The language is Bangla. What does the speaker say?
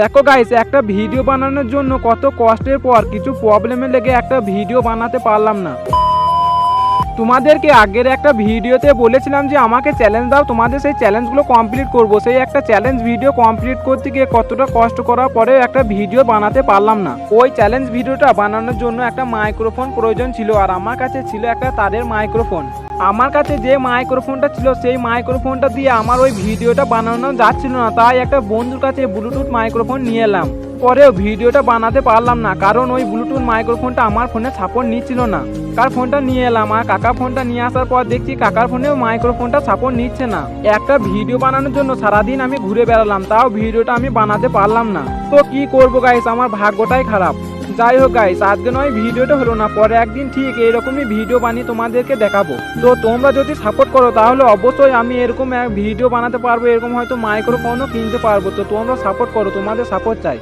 দেখো গাইস, একটা ভিডিও বানানোর জন্য কত কষ্টের পর কিছু প্রবলেমে লেগে একটা ভিডিও বানাতে পারলাম না। তোমাদেরকে আগের একটা ভিডিওতে বলেছিলাম যে আমাকে চ্যালেঞ্জ দাও, তোমাদের সেই চ্যালেঞ্জগুলো কমপ্লিট করব। সেই একটা চ্যালেঞ্জ ভিডিও কমপ্লিট করতে গিয়ে কতটা কষ্ট করার পরেও একটা ভিডিও বানাতে পারলাম না। ওই চ্যালেঞ্জ ভিডিওটা বানানোর জন্য একটা মাইক্রোফোন প্রয়োজন ছিল, আর আমার কাছে ছিল একটা তারের মাইক্রোফোন। আমার কাছে যে মাইক্রোফোনটা ছিল সেই মাইক্রোফোনটা দিয়ে আমার ওই ভিডিওটা বানানো যাচ্ছিল না, তাই একটা বন্ধুর কাছে ব্লুটুথ মাইক্রোফোন নিয়ে এলাম। পরেও ভিডিওটা বানাতে পারলাম না, কারণ ওই ব্লুটুথ মাইক্রোফোনটা আমার ফোনে সাপোর্ট নিচ্ছিল না। কাকার ফোনটা নিয়ে এলাম, আর কাকার ফোনটা নিয়ে আসার পর দেখছি কাকার ফোনেও মাইক্রোফোনটা সাপোর্ট নিচ্ছে না। একটা ভিডিও বানানোর জন্য সারাদিন আমি ঘুরে বেড়ালাম, তাও ভিডিওটা আমি বানাতে পারলাম না। তো কি করবো গাইস, আমার ভাগ্যটাই খারাপ। যাই হোক গাইস, আজকে নয় ভিডিওটা হলো না, পরে একদিন ঠিক এরকমই ভিডিও বানিয়ে তোমাদেরকে দেখাবো। তো তোমরা যদি সাপোর্ট করো তাহলে অবশ্যই আমি এরকম ভিডিও বানাতে পারবো, এরকম হয়তো মাইক্রোফোনও কিনতে পারবো। তো তোমরা সাপোর্ট করো, তোমাদের সাপোর্ট চাই।